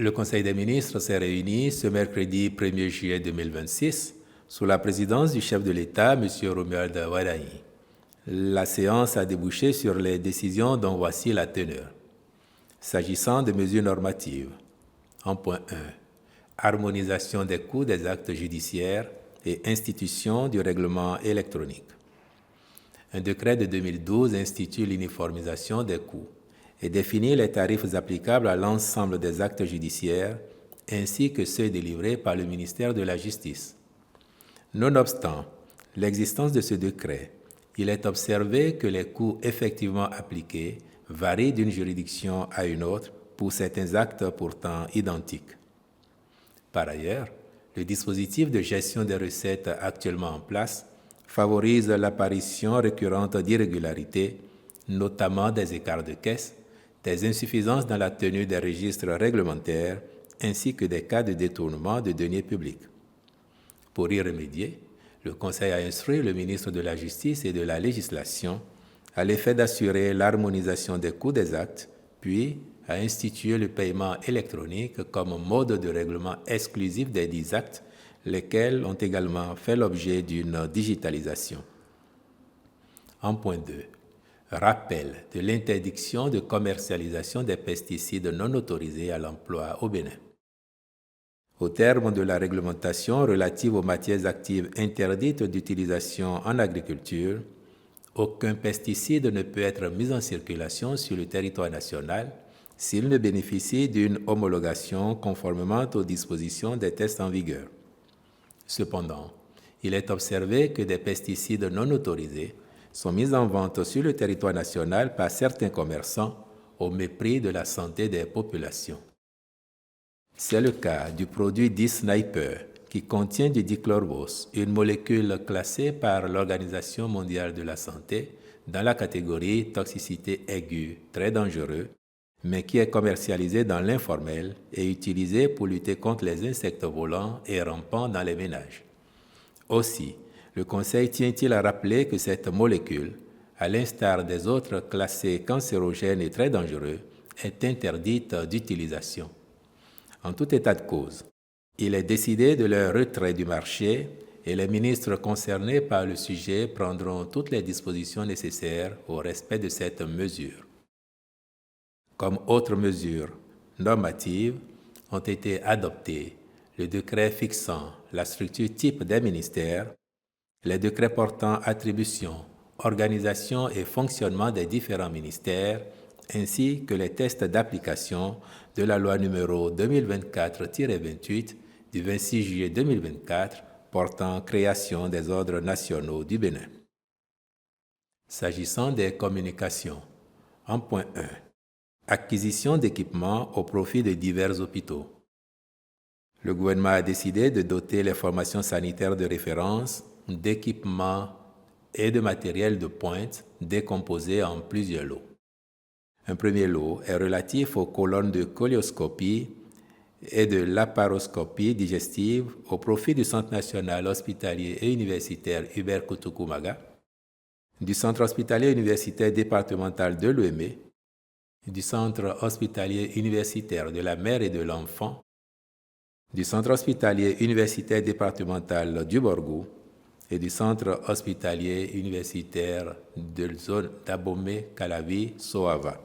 Le Conseil des ministres s'est réuni ce mercredi 1er juillet 2026 sous la présidence du chef de l'État, M. Romuald Wardani. La séance a débouché sur les décisions dont voici la teneur. S'agissant des mesures normatives, en point 1, harmonisation des coûts des actes judiciaires et institution du règlement électronique. Un décret de 2012 institue l'uniformisation des coûts et définit les tarifs applicables à l'ensemble des actes judiciaires ainsi que ceux délivrés par le ministère de la Justice. Nonobstant l'existence de ce décret, il est observé que les coûts effectivement appliqués varient d'une juridiction à une autre pour certains actes pourtant identiques. Par ailleurs, le dispositif de gestion des recettes actuellement en place favorise l'apparition récurrente d'irrégularités, notamment des écarts de caisse, des insuffisances dans la tenue des registres réglementaires, ainsi que des cas de détournement de deniers publics. Pour y remédier, le Conseil a instruit le ministre de la Justice et de la Législation à l'effet d'assurer l'harmonisation des coûts des actes, puis a institué le paiement électronique comme mode de règlement exclusif des 10 actes, lesquels ont également fait l'objet d'une digitalisation. En point 2, rappel de l'interdiction de commercialisation des pesticides non autorisés à l'emploi au Bénin. Au terme de la réglementation relative aux matières actives interdites d'utilisation en agriculture, aucun pesticide ne peut être mis en circulation sur le territoire national s'il ne bénéficie d'une homologation conformément aux dispositions des tests en vigueur. Cependant, il est observé que des pesticides non autorisés sont mis en vente sur le territoire national par certains commerçants au mépris de la santé des populations. C'est le cas du produit dit Sniper, qui contient du dichlorvos, une molécule classée par l'Organisation mondiale de la santé dans la catégorie toxicité aiguë, très dangereux, mais qui est commercialisé dans l'informel et utilisé pour lutter contre les insectes volants et rampants dans les ménages. Aussi, le Conseil tient-il à rappeler que cette molécule, à l'instar des autres classés cancérogènes et très dangereux, est interdite d'utilisation. En tout état de cause, il est décidé de leur retrait du marché et les ministres concernés par le sujet prendront toutes les dispositions nécessaires au respect de cette mesure. Comme autres mesures normatives, ont été adoptées le décret fixant la structure type des ministères, les décrets portant attribution, organisation et fonctionnement des différents ministères, ainsi que les tests d'application de la loi numéro 2024-28 du 26 juillet 2024 portant création des ordres nationaux du Bénin. S'agissant des communications, en point 1, acquisition d'équipements au profit de divers hôpitaux. Le gouvernement a décidé de doter les formations sanitaires de référence d'équipements et de matériel de pointe décomposés en plusieurs lots. Un premier lot est relatif aux colonnes de colioscopie et de laparoscopie digestive au profit du Centre national hospitalier et universitaire Hubert Kutukumaga, du Centre hospitalier universitaire départemental de Lomé, du Centre hospitalier universitaire de la mère et de l'enfant, du Centre hospitalier universitaire départemental du Borgou et du Centre hospitalier universitaire de zone d'Abomey-Calavi-Soava.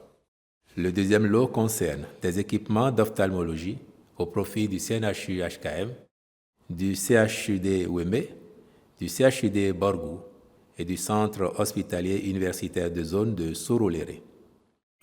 Le deuxième lot concerne des équipements d'ophtalmologie au profit du CNHU-HKM, du CHUD Ouémé, du CHUD Borgou et du Centre hospitalier universitaire de zone de Surulere.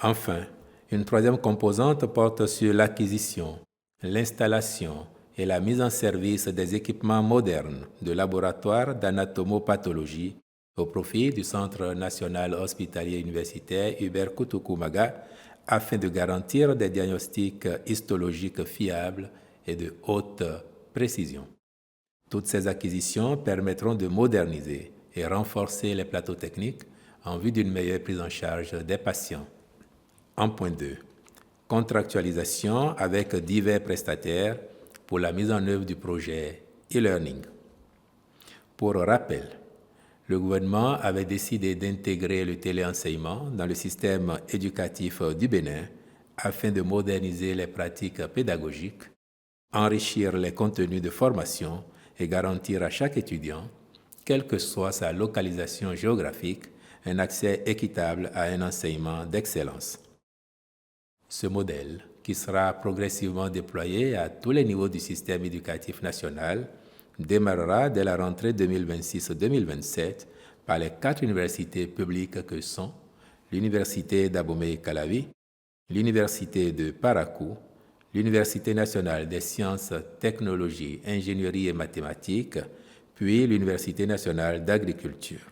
Enfin, une troisième composante porte sur l'acquisition, l'installation et la mise en service des équipements modernes de laboratoires d'anatomopathologie au profit du Centre national hospitalier universitaire Hubert Kutukumaga afin de garantir des diagnostics histologiques fiables et de haute précision. Toutes ces acquisitions permettront de moderniser et renforcer les plateaux techniques en vue d'une meilleure prise en charge des patients. En point 2, contractualisation avec divers prestataires pour la mise en œuvre du projet e-learning. Pour rappel, le gouvernement avait décidé d'intégrer le téléenseignement dans le système éducatif du Bénin afin de moderniser les pratiques pédagogiques, enrichir les contenus de formation et garantir à chaque étudiant, quelle que soit sa localisation géographique, un accès équitable à un enseignement d'excellence. Ce modèle, qui sera progressivement déployé à tous les niveaux du système éducatif national, démarrera dès la rentrée 2026-2027 par les 4 universités publiques que sont l'Université d'Abomey-Calavi, l'Université de Parakou, l'Université nationale des sciences, technologies, ingénierie et mathématiques, puis l'Université nationale d'agriculture.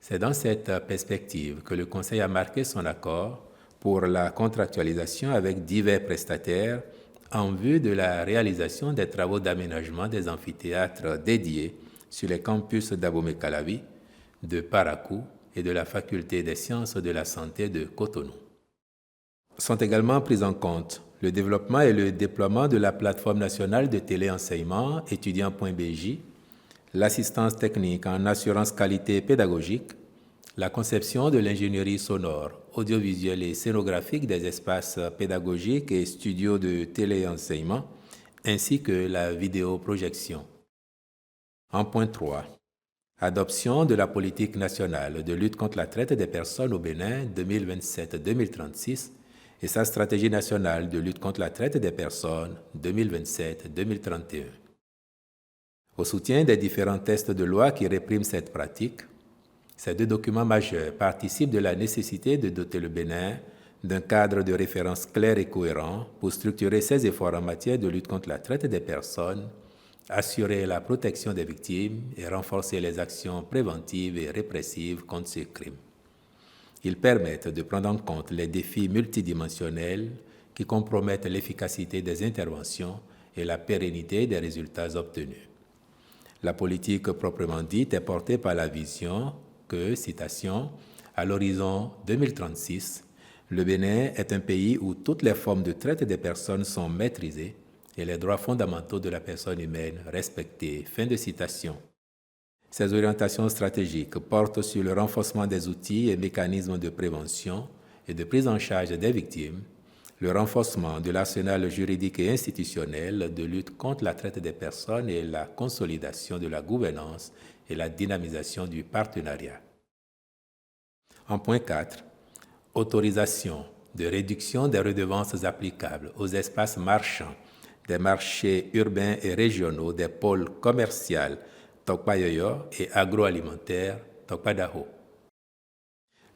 C'est dans cette perspective que le Conseil a marqué son accord pour la contractualisation avec divers prestataires en vue de la réalisation des travaux d'aménagement des amphithéâtres dédiés sur les campus d'Abomey-Calavi, de Parakou et de la Faculté des sciences de la santé de Cotonou. Sont également pris en compte le développement et le déploiement de la plateforme nationale de téléenseignement étudiant.bj, l'assistance technique en assurance qualité pédagogique, la conception de l'ingénierie sonore, audiovisuelle et scénographique des espaces pédagogiques et studios de téléenseignement, ainsi que la vidéoprojection. En point 3. Adoption de la politique nationale de lutte contre la traite des personnes au Bénin 2027-2036 et sa stratégie nationale de lutte contre la traite des personnes 2027-2031. Au soutien des différents textes de loi qui répriment cette pratique, ces 2 documents majeurs participent de la nécessité de doter le Bénin d'un cadre de référence clair et cohérent pour structurer ses efforts en matière de lutte contre la traite des personnes, assurer la protection des victimes et renforcer les actions préventives et répressives contre ces crimes. Ils permettent de prendre en compte les défis multidimensionnels qui compromettent l'efficacité des interventions et la pérennité des résultats obtenus. La politique proprement dite est portée par la vision que, citation, « à l'horizon 2036, le Bénin est un pays où toutes les formes de traite des personnes sont maîtrisées et les droits fondamentaux de la personne humaine respectés ». Fin de citation. Ces orientations stratégiques portent sur le renforcement des outils et mécanismes de prévention et de prise en charge des victimes, le renforcement de l'arsenal juridique et institutionnel de lutte contre la traite des personnes et la consolidation de la gouvernance et la dynamisation du partenariat. En point 4, autorisation de réduction des redevances applicables aux espaces marchands des marchés urbains et régionaux des pôles commerciaux Tokpayoyo et agroalimentaire Tokpadaho.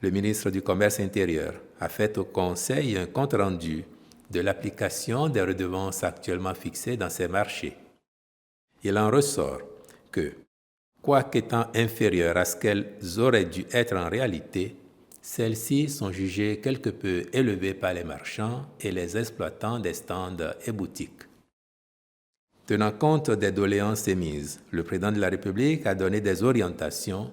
Le ministre du Commerce intérieur a fait au Conseil un compte-rendu de l'application des redevances actuellement fixées dans ces marchés. Il en ressort que, quoiqu'étant inférieures à ce qu'elles auraient dû être en réalité, celles-ci sont jugées quelque peu élevées par les marchands et les exploitants des stands et boutiques. Tenant compte des doléances émises, le président de la République a donné des orientations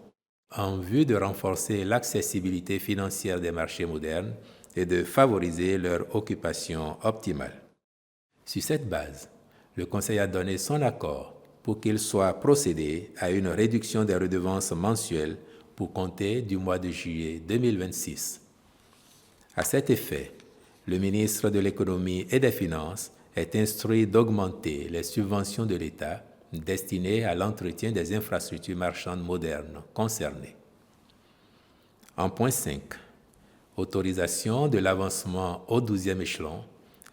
en vue de renforcer l'accessibilité financière des marchés modernes et de favoriser leur occupation optimale. Sur cette base, le Conseil a donné son accord pour qu'il soit procédé à une réduction des redevances mensuelles pour compter du mois de juillet 2026. À cet effet, le ministre de l'Économie et des Finances est instruit d'augmenter les subventions de l'État destinées à l'entretien des infrastructures marchandes modernes concernées. En point 5, autorisation de l'avancement au 12e échelon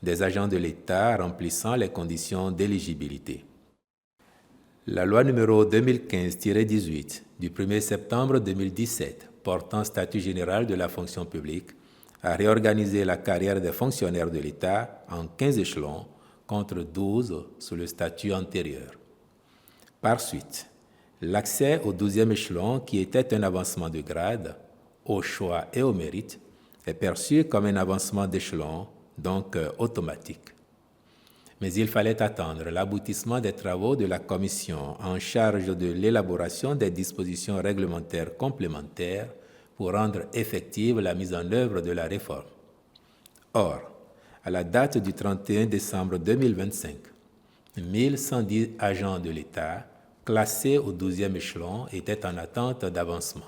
des agents de l'État remplissant les conditions d'éligibilité. La loi numéro 2015-18 du 1er septembre 2017 portant statut général de la fonction publique a réorganisé la carrière des fonctionnaires de l'État en 15 échelons contre 12 sous le statut antérieur. Par suite, l'accès au 12e échelon, qui était un avancement de grade, au choix et au mérite, est perçu comme un avancement d'échelon, donc automatique. Mais il fallait attendre l'aboutissement des travaux de la commission en charge de l'élaboration des dispositions réglementaires complémentaires pour rendre effective la mise en œuvre de la réforme. Or, à la date du 31 décembre 2025, 1110 agents de l'État classés au 12e échelon étaient en attente d'avancement.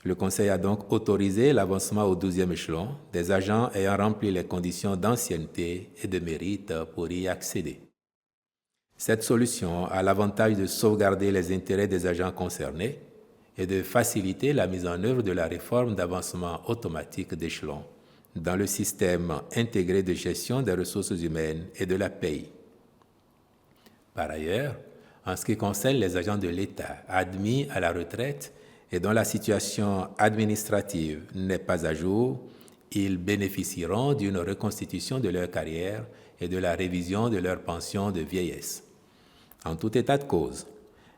Le Conseil a donc autorisé l'avancement au 12e échelon des agents ayant rempli les conditions d'ancienneté et de mérite pour y accéder. Cette solution a l'avantage de sauvegarder les intérêts des agents concernés et de faciliter la mise en œuvre de la réforme d'avancement automatique d'échelon dans le système intégré de gestion des ressources humaines et de la paie. Par ailleurs, en ce qui concerne les agents de l'État admis à la retraite et dont la situation administrative n'est pas à jour, ils bénéficieront d'une reconstitution de leur carrière et de la révision de leur pension de vieillesse. En tout état de cause,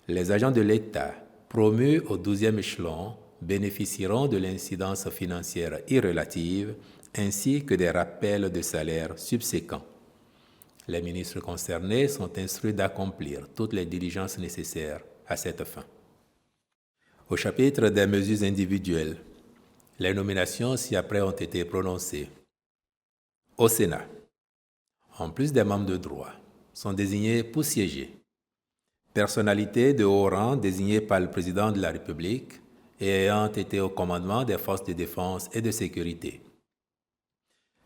les agents de l'État promus au 12e échelon bénéficieront de l'incidence financière irrelative ainsi que des rappels de salaire subséquents. Les ministres concernés sont instruits d'accomplir toutes les diligences nécessaires à cette fin. Au chapitre des mesures individuelles, les nominations ci-après ont été prononcées. Au Sénat, en plus des membres de droit, sont désignés pour siéger personnalités de haut rang désignées par le président de la République et ayant été au commandement des forces de défense et de sécurité.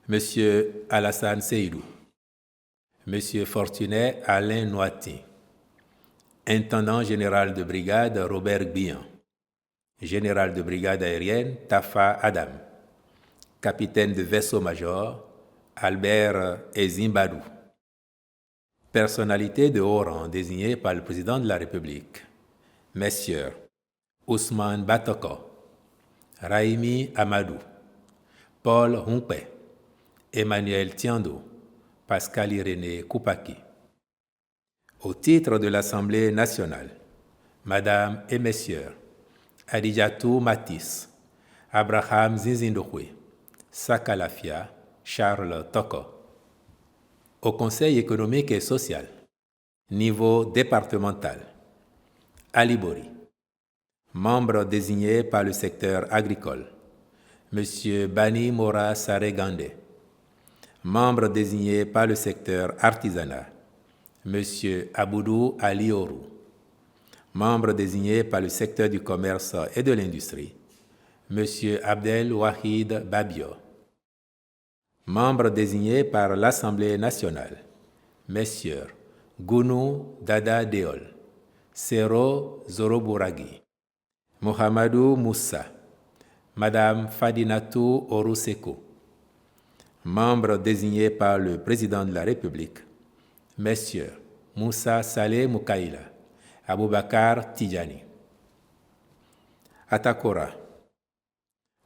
Monsieur Alassane Seydou, Monsieur Fortuné Alain Noiti, Intendant général de brigade Robert Bihan, Général de brigade aérienne Tafa Adam, Capitaine de vaisseau-major Albert Ezimbadou, personnalités de haut rang désignées par le président de la République, Messieurs Ousmane Batoko, Raimi Amadou, Paul Humpé, Emmanuel Tiando, Pascal Irénée Koupaki. Au titre de l'Assemblée nationale, Madame et Messieurs Adidjatou Matisse, Abraham Zinzindoué, Sakalafia, Charles Toko. Au Conseil économique et social, niveau départemental, Ali Bori, membre désigné par le secteur agricole, M. Bani Mora Saregande, membre désigné par le secteur artisanat, M. Aboudou Ali Orou, membre désigné par le secteur du commerce et de l'industrie, M. Abdel Wahid Babio, membre désigné par l'Assemblée nationale, Messieurs Gounou Dada Deol, Sero Zorobouragui, Mohamedou Moussa, Madame Fadinatou Oruseko, membre désigné par le président de la République, Messieurs Moussa Saleh Moukaïla, Aboubakar Tidjani. Atakora,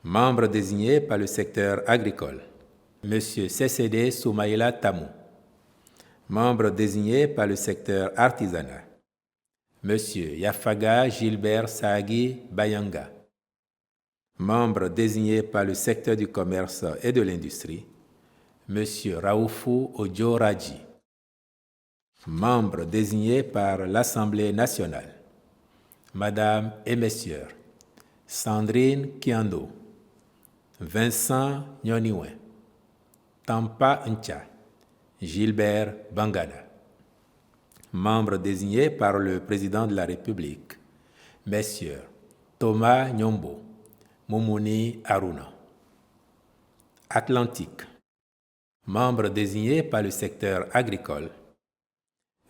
membre désigné par le secteur agricole, M. CCD Soumaïla Tamou, membre désigné par le secteur artisanat, M. Yafaga Gilbert Saagi Bayanga, membre désigné par le secteur du commerce et de l'industrie, M. Raoufou Odjoraji, membre désigné par l'Assemblée nationale, Madame et Messieurs Sandrine Kiando, Vincent Nyoniwen, Tampa Ncha, Gilbert Bangada. Membre désigné par le président de la République, Messieurs Thomas Nyombo, Moumouni Aruna. Atlantique. Membre désigné par le secteur agricole,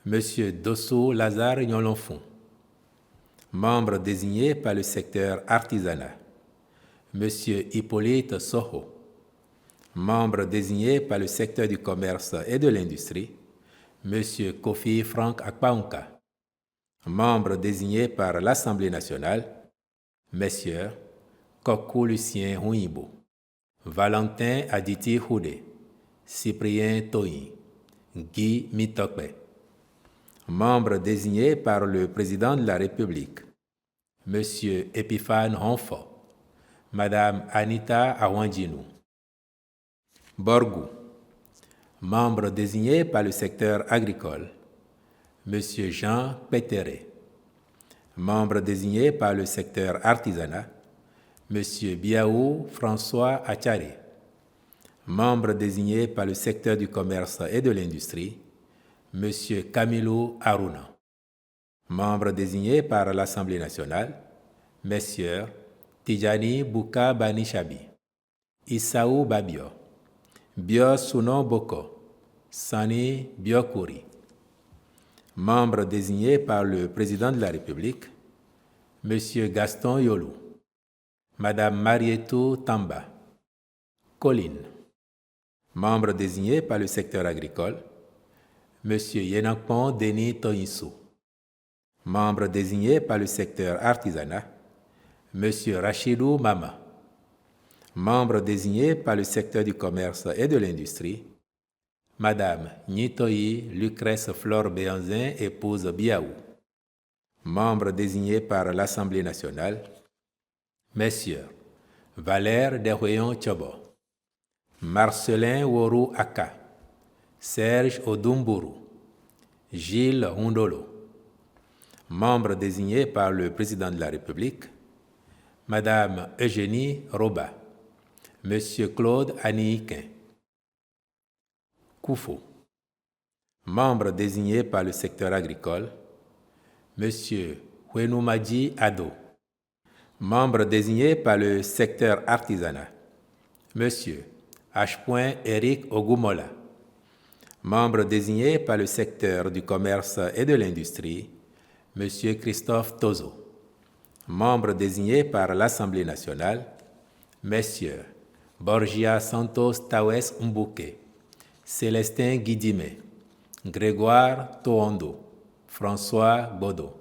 Monsieur Dosso Lazare Nyolonfon. Membre désigné par le secteur artisanat, Monsieur Hippolyte Soho. Membre désigné par le secteur du commerce et de l'industrie, M. Kofi Frank Akpaunka. Membre désigné par l'Assemblée nationale, Messieurs Kokou Lucien Huibo, Valentin Aditi Houdé, Cyprien Toyi, Guy Mitokbe. Membre désigné par le président de la République, M. Epiphane Honfo, Madame Anita Awanjinou. Borgou, membre désigné par le secteur agricole, M. Jean Pétéré. Membre désigné par le secteur artisanat, M. Biaou François Acharé. Membre désigné par le secteur du commerce et de l'industrie, M. Camilo Aruna. Membre désigné par l'Assemblée nationale, Messieurs Tijani Bouka Banishabi, Issaou Babio, Bio Sunon Boko, Sani Biokouri. Membre désigné par le Président de la République, M. Gaston Yolou, Mme Marietou Tamba, Colline. Membre désigné par le secteur agricole, M. Yenakpon Denis Toyinsou. Membre désigné par le secteur artisanat, M. Rachidou Mama. Membre désigné par le secteur du commerce et de l'industrie, Madame Nitoyi Lucrèce Flore Béanzin, épouse Biaou. Membre désigné par l'Assemblée nationale, Messieurs Valère Deroyon Tchobo, Marcelin Worou Aka, Serge Odumburu, Gilles Hundolo. Membre désigné par le Président de la République, Madame Eugénie Roba, Monsieur Claude Aniikin. Koufo. Membre désigné par le secteur agricole, Monsieur Hwenoumadji Ado. Membre désigné par le secteur artisanat, Monsieur H. Eric Ogumola. Membre désigné par le secteur du commerce et de l'industrie, Monsieur Christophe Tozo. Membre désigné par l'Assemblée nationale, Messieurs Borgia Santos Tawes Mbouke, Célestin Guidime, Grégoire Toondo, François Bodo.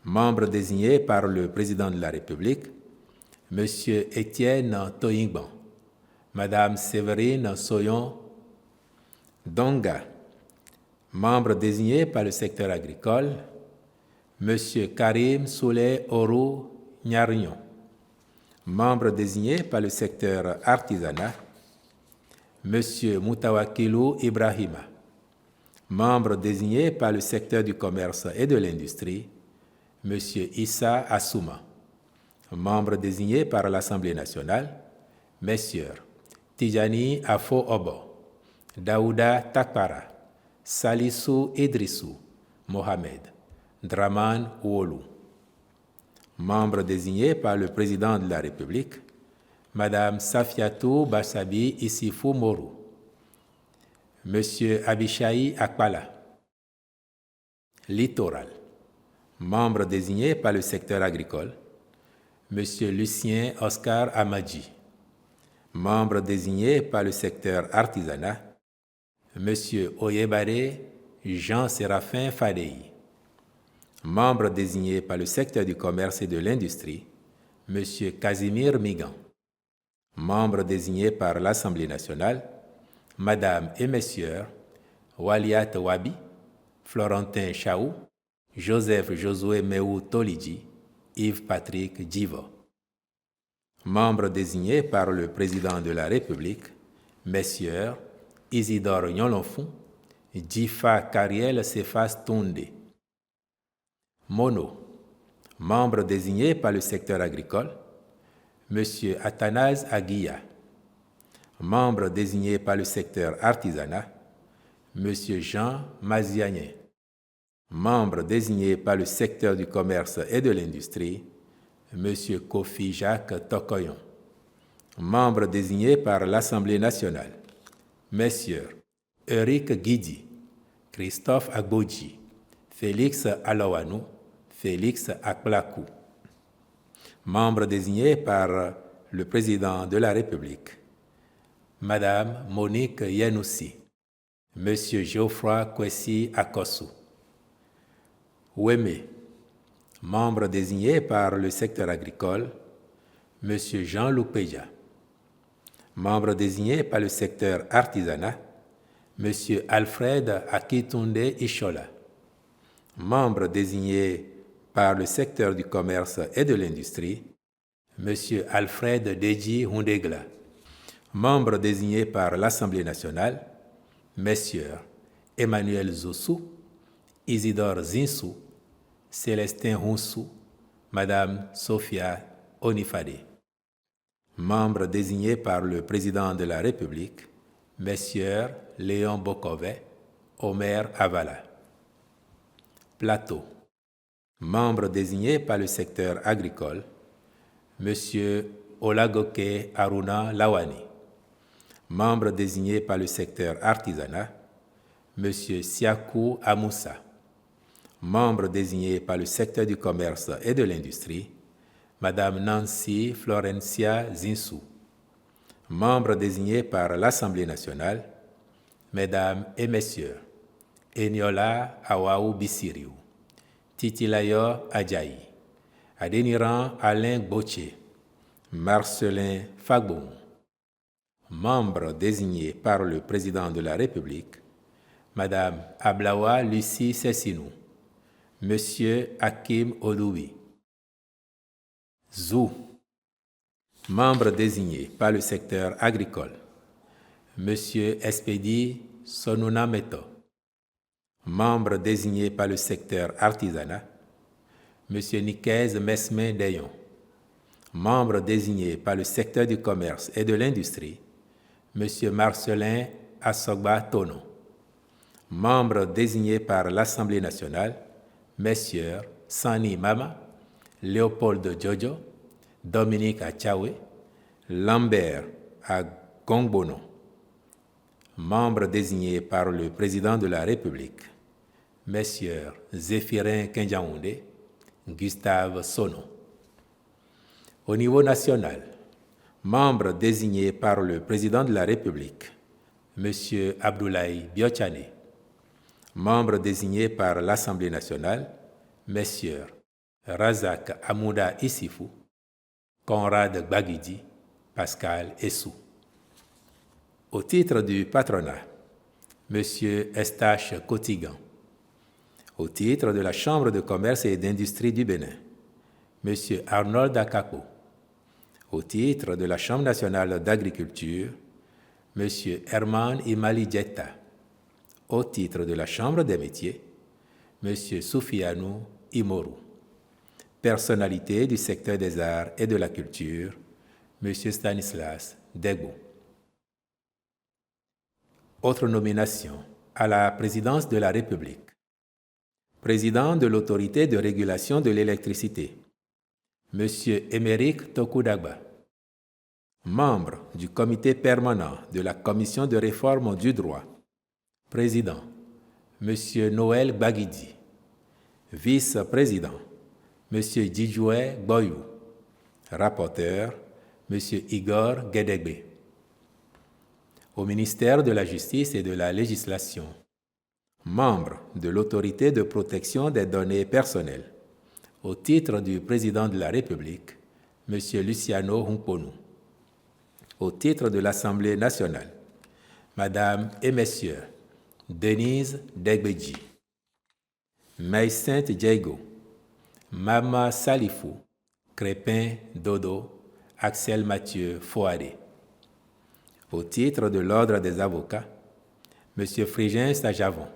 Membre désigné par le Président de la République, M. Étienne Toyingban, Mme Séverine Soyon Donga. Membre désigné par le secteur agricole, M. Karim Souley Orou Nyarignon. Membre désigné par le secteur artisanat, M. Moutawakilou Ibrahima. Membre désigné par le secteur du commerce et de l'industrie, M. Issa Assouma. Membre désigné par l'Assemblée nationale, Messieurs Tijani Afo Obo, Daouda Takpara, Salissou Idrissou Mohamed, Draman Ouolou. Membre désigné par le Président de la République, Madame Safiatou Bassabi Issifou Morou, Monsieur Abishaï Akpala. Littoral. Membre désigné par le secteur agricole, Monsieur Lucien Oscar Amadji. Membre désigné par le secteur artisanat, Monsieur Oyebare Jean-Séraphin Fadei. Membre désigné par le secteur du commerce et de l'industrie, M. Casimir Migan. Membre désigné par l'Assemblée nationale, Madame et Messieurs Waliat Wabi, Florentin Chaou, Joseph Josué Meou Tolidji, Yves Patrick Djivo. Membre désigné par le Président de la République, Messieurs Isidore Nyolonfou, Djifa Kariel Sefas Toundé. Mono. Membre désigné par le secteur agricole, M. Athanase Aguilla. Membre désigné par le secteur artisanat, M. Jean Mazianen. Membre désigné par le secteur du commerce et de l'industrie, M. Kofi Jacques Tokoyon. Membre désigné par l'Assemblée nationale, Messieurs Eric Guidi, Christophe Agbodji, Félix Alawanou, Félix Akplakou. Membre désigné par le Président de la République, Madame Monique Yanoussi, Monsieur Geoffroy Kwesi Akosu. Ouémé. Membre désigné par le secteur agricole, Monsieur Jean Loupeja. Membre désigné par le secteur artisanat, Monsieur Alfred Akitunde Ishola. Membre désigné par le secteur du commerce et de l'industrie, M. Alfred Deji Hundegla. Membre désigné par l'Assemblée nationale, Messieurs Emmanuel Zoussou, Isidore Zinsou, Célestin Hounsou, Madame Sophia Onifade. Membre désigné par le Président de la République, Messieurs Léon Bokové, Omer Avala. Plateau. Membre désigné par le secteur agricole, M. Olagoke Aruna Lawani. Membre désigné par le secteur artisanat, M. Siakou Amoussa. Membre désigné par le secteur du commerce et de l'industrie, Mme Nancy Florencia Zinsou. Membre désigné par l'Assemblée nationale, Mesdames et Messieurs, Eniola Awaou Bissiriou, Titilayo Adjaï, Adéniran Alain Botché, Marcelin Fagbon. Membre désigné par le Président de la République, Madame Ablawa Lucie Sessinou, Monsieur Hakim Odoui. Zou. Membre désigné par le secteur agricole, Monsieur Espedi Sonuna Meto. Membre désigné par le secteur artisanat, Monsieur Nikez Mesme Dayon. Membre désigné par le secteur du commerce et de l'industrie, Monsieur Marcelin Assogba Tono. Membre désigné par l'Assemblée nationale, Messieurs Sani Mama, Léopold Jojo, Dominique Achawe, Lambert Agongbono. Membre désigné par le Président de la République, Messieurs Zéphirin Kenjaoundé, Gustave Sono. Au niveau national, membre désigné par le Président de la République, M. Abdoulaye Biochane. Membre désigné par l'Assemblée nationale, Messieurs Razak Amouda Issifou, Conrad Gbagidi, Pascal Essou. Au titre du patronat, M. Estache Kotigan. Au titre de la Chambre de commerce et d'industrie du Bénin, M. Arnold Akapo. Au titre de la Chambre nationale d'agriculture, M. Herman Imali Djetta. Au titre de la Chambre des métiers, M. Soufianou Imoru. Personnalité du secteur des arts et de la culture, M. Stanislas Degbo. Autre nomination à la présidence de la République. Président de l'Autorité de régulation de l'électricité, M. Émeric Tokudagba. Membre du comité permanent de la Commission de réforme du droit. Président, M. Noël Gbagidi. Vice-président, M. Djidjoué Boyou. Rapporteur, M. Igor Guédégbé. Au ministère de la Justice et de la Législation. Membre de l'Autorité de protection des données personnelles. Au titre du Président de la République, M. Luciano Hunkponou. Au titre de l'Assemblée nationale, Madame et Messieurs, Denise Degbeji, Maïsinte Diego, Mama Salifou, Crépin Dodo, Axel Mathieu Fouadé. Au titre de l'Ordre des avocats, M. Frigin Sajavon.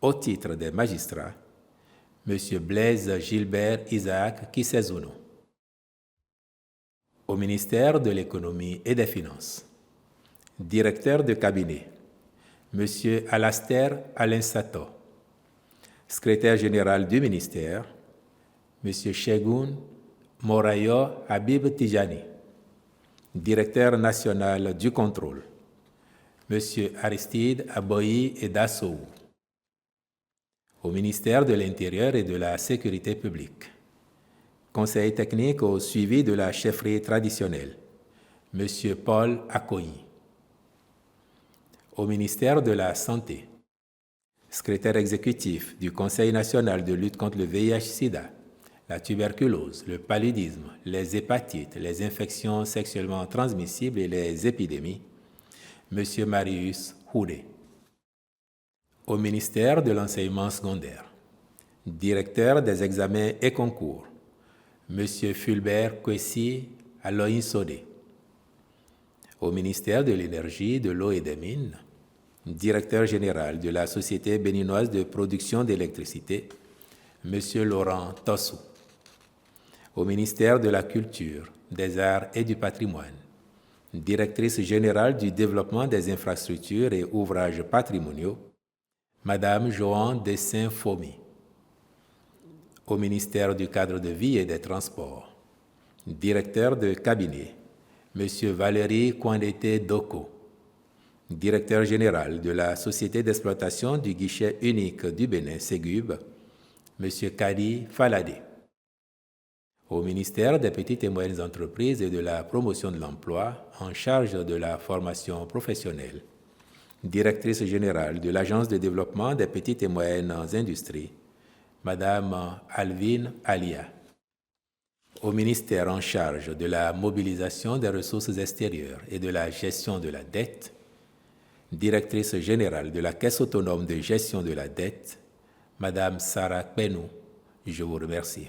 Au titre des magistrats, M. Blaise Gilbert Isaac Kisezouno. Au ministère de l'Économie et des Finances, directeur de cabinet, M. Alastair Alinsato. Secrétaire général du ministère, M. Shegun Morayo Habib Tijani. Directeur national du contrôle, M. Aristide Aboyi Edassou. Au ministère de l'Intérieur et de la Sécurité publique, conseil technique au suivi de la chefferie traditionnelle, M. Paul Akoyi. Au ministère de la Santé, secrétaire exécutif du Conseil national de lutte contre le VIH-Sida, la tuberculose, le paludisme, les hépatites, les infections sexuellement transmissibles et les épidémies, M. Marius Houdé. Au ministère de l'Enseignement secondaire, directeur des examens et concours, M. Fulbert Kwesi Aloyin Sodé. Au ministère de l'Énergie, de l'Eau et des Mines, directeur général de la Société béninoise de production d'électricité, M. Laurent Tossou. Au ministère de la Culture, des Arts et du Patrimoine, directrice générale du développement des infrastructures et ouvrages patrimoniaux, Madame Joanne Dessin-Fomi. Au ministère du Cadre de vie et des Transports, Directeur de cabinet, M. Valérie Kwandete Doko. Directeur général de la Société d'exploitation du guichet unique du Bénin, Ségub, M. Kadi Faladé. Au ministère des Petites et Moyennes Entreprises et de la Promotion de l'Emploi, en charge de la formation professionnelle. Directrice générale de l'Agence de développement des petites et moyennes industries, Madame Alvin Alia. Au ministère en charge de la mobilisation des ressources extérieures et de la gestion de la dette, Directrice générale de la Caisse autonome de gestion de la dette, Madame Sarah Penou. Je vous remercie.